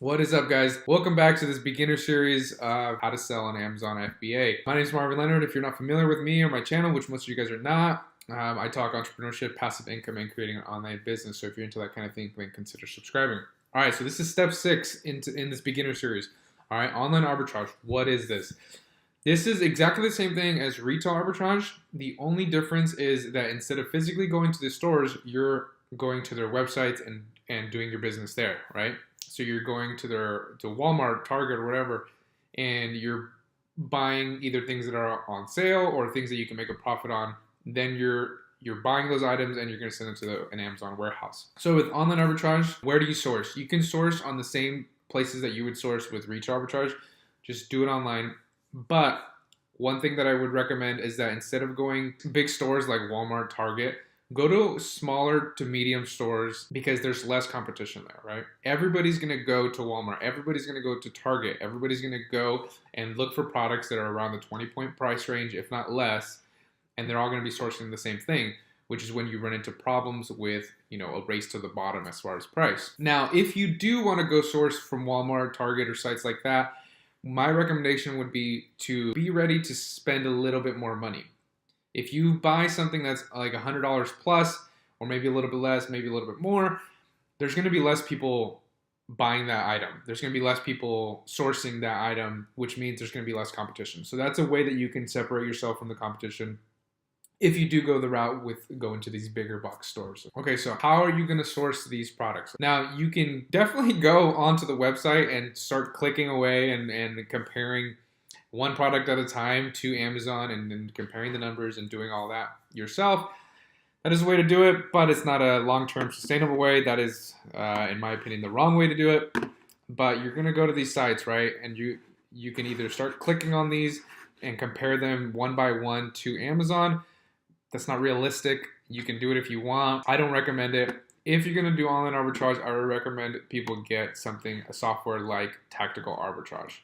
What is up, guys? Welcome back to this beginner series of how to sell on Amazon FBA. My name is Marvin Leonard. If you're not familiar with me or my channel, which most of you guys are not, I talk entrepreneurship, passive income, and creating an online business. So if you're into that kind of thing, then consider subscribing. All right, so this is step 6 in this beginner series. All right, online arbitrage. What is this? This is exactly the same thing as retail arbitrage. The only difference is that instead of physically going to the stores, you're going to their websites and doing your business there, right? So you're going to Walmart, Target, or whatever, and you're buying either things that are on sale or things that you can make a profit on. Then you're buying those items and you're going to send them to an Amazon warehouse. So with online arbitrage, where do you source? You can source on the same places that you would source with retail arbitrage. Just do it online. But one thing that I would recommend is that instead of going to big stores like Walmart, Target, go to smaller to medium stores because there's less competition there, right? Everybody's going to go to Walmart. Everybody's going to go to Target. Everybody's going to go and look for products that are around the 20-point price range, if not less, and they're all going to be sourcing the same thing, which is when you run into problems with, a race to the bottom as far as price. Now, if you do want to go source from Walmart, Target, or sites like that, my recommendation would be to be ready to spend a little bit more money. If you buy something that's like $100 plus, or maybe a little bit less, maybe a little bit more, there's going to be less people buying that item. There's going to be less people sourcing that item, which means there's going to be less competition. So that's a way that you can separate yourself from the competition if you do go the route with going to these bigger box stores. Okay, so how are you going to source these products? Now, you can definitely go onto the website and start clicking away and comparing one product at a time to Amazon and then comparing the numbers and doing all that yourself. That is a way to do it, but it's not a long-term sustainable way. That is, in my opinion, the wrong way to do it. But you're going to go to these sites, right? And you can either start clicking on these and compare them one by one to Amazon. That's not realistic. You can do it if you want. I don't recommend it. If you're going to do online arbitrage, I would recommend people get a software like Tactical Arbitrage.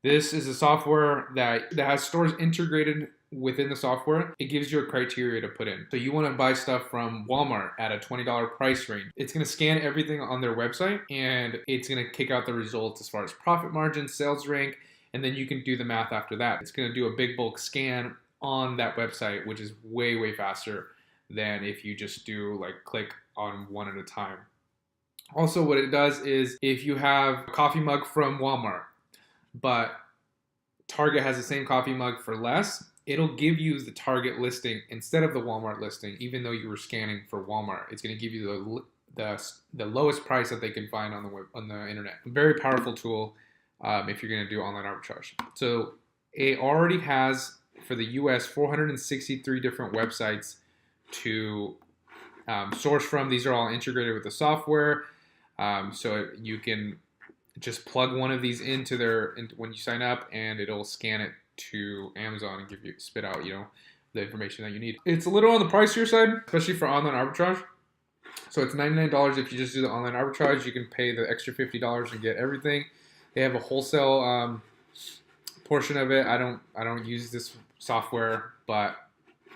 This is a software that has stores integrated within the software. It gives you a criteria to put in. So you want to buy stuff from Walmart at a $20 price range. It's going to scan everything on their website and it's going to kick out the results as far as profit margin, sales rank, and then you can do the math after that. It's going to do a big bulk scan on that website, which is way, way faster than if you just do click on one at a time. Also, what it does is if you have a coffee mug from Walmart, but Target has the same coffee mug for less, it'll give you the Target listing instead of the Walmart listing, even though you were scanning for Walmart. It's going to give you the lowest price that they can find on the internet. A very powerful tool if you're going to do online arbitrage. So it already has, for the US, 463 different websites to source from. These are all integrated with the software, so you can just plug one of these into when you sign up, and it'll scan it to Amazon and spit out the information that you need. It's a little on the pricier side, especially for online arbitrage. So it's $99 if you just do the online arbitrage. You can pay the extra $50 and get everything. They have a wholesale portion of it. I don't use this software, but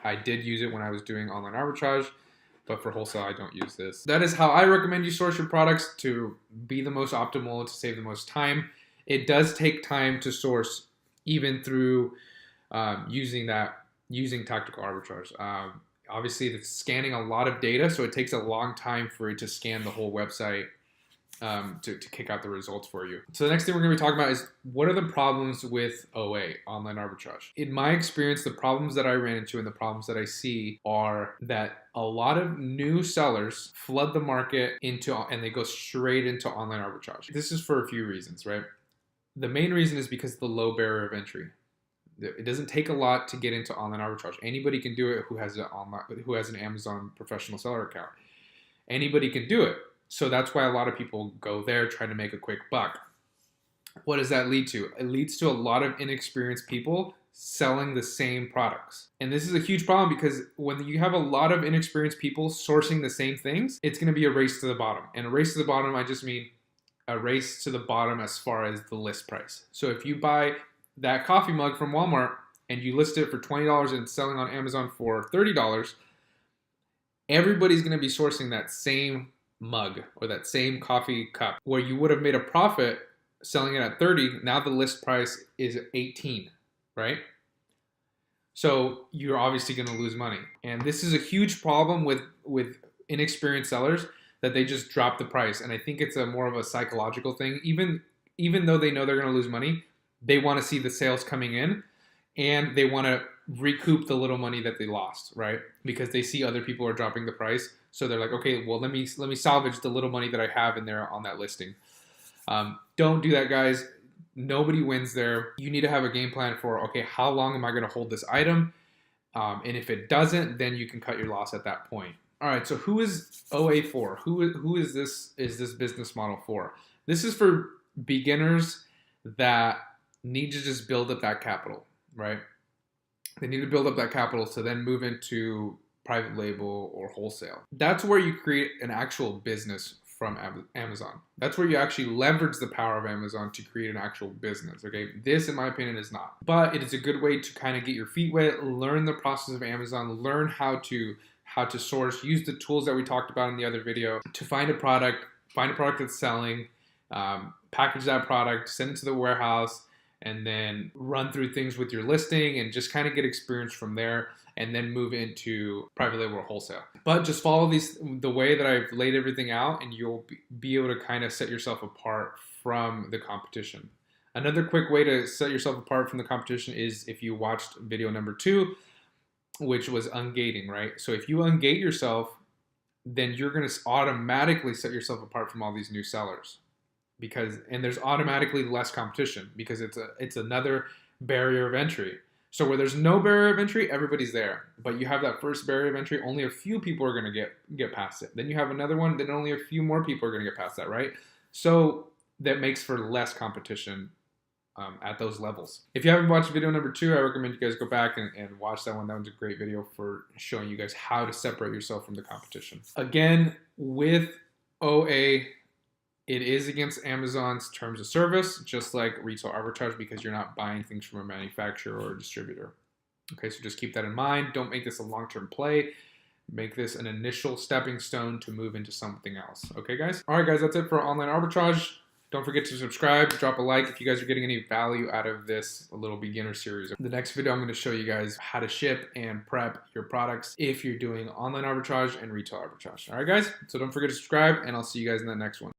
I did use it when I was doing online arbitrage. But for wholesale, I don't use this. That is how I recommend you source your products to be the most optimal, to save the most time. It does take time to source, even through using tactical arbitrage. Obviously, it's scanning a lot of data, so it takes a long time for it to scan the whole website to kick out the results for you. So the next thing we're going to be talking about is what are the problems with OA, online arbitrage. In my experience, the problems that I ran into and the problems that I see are that a lot of new sellers flood the market and they go straight into online arbitrage. This is for a few reasons, right? The main reason is because of the low barrier of entry. It doesn't take a lot to get into online arbitrage. Anybody can do it who has an Amazon professional seller account. Anybody can do it. So that's why a lot of people go there trying to make a quick buck. What does that lead to? It leads to a lot of inexperienced people selling the same products. And this is a huge problem because when you have a lot of inexperienced people sourcing the same things, it's going to be a race to the bottom. And a race to the bottom, I just mean a race to the bottom as far as the list price. So if you buy that coffee mug from Walmart and you list it for $20 and selling on Amazon for $30, everybody's going to be sourcing that same mug or that same coffee cup where you would have made a profit selling it at 30, now the list price is 18, right? So you're obviously going to lose money. And this is a huge problem with inexperienced sellers, that they just drop the price. And I think it's a more of a psychological thing. Even though they know they're going to lose money, they want to see the sales coming in, and they want to recoup the little money that they lost, right? Because they see other people are dropping the price. So they're like, okay, well, let me salvage the little money that I have in there on that listing. Don't do that, guys. Nobody wins there. You need to have a game plan for, okay, how long am I going to hold this item? And if it doesn't, then you can cut your loss at that point. All right, so who is OA for? Who is this business model for? This is for beginners that need to just build up that capital, right? They need to build up that capital to then move into private label or wholesale. That's where you create an actual business from Amazon. That's where you actually leverage the power of Amazon to create an actual business, okay? This, in my opinion, is not. But it is a good way to kind of get your feet wet, learn the process of Amazon, learn how to source, use the tools that we talked about in the other video to find a product that's selling, package that product, send it to the warehouse, and then run through things with your listing and just kind of get experience from there, and then move into private label or wholesale. But just follow the way that I've laid everything out, and you'll be able to kind of set yourself apart from the competition. Another quick way to set yourself apart from the competition is if you watched video number 2, which was ungating, right? So if you ungate yourself, then you're going to automatically set yourself apart from all these new sellers, and there's automatically less competition because it's another barrier of entry. So where there's no barrier of entry, everybody's there. But you have that first barrier of entry, only a few people are going to get past it. Then you have another one, then only a few more people are going to get past that, right? So that makes for less competition at those levels. If you haven't watched video number 2, I recommend you guys go back and watch that one. That one's a great video for showing you guys how to separate yourself from the competition. Again, with OA, it is against Amazon's terms of service, just like retail arbitrage, because you're not buying things from a manufacturer or a distributor. Okay, so just keep that in mind. Don't make this a long-term play. Make this an initial stepping stone to move into something else. Okay, guys? All right, guys, that's it for online arbitrage. Don't forget to subscribe, drop a like if you guys are getting any value out of this little beginner series. The next video, I'm going to show you guys how to ship and prep your products if you're doing online arbitrage and retail arbitrage. All right, guys? So don't forget to subscribe, and I'll see you guys in the next one.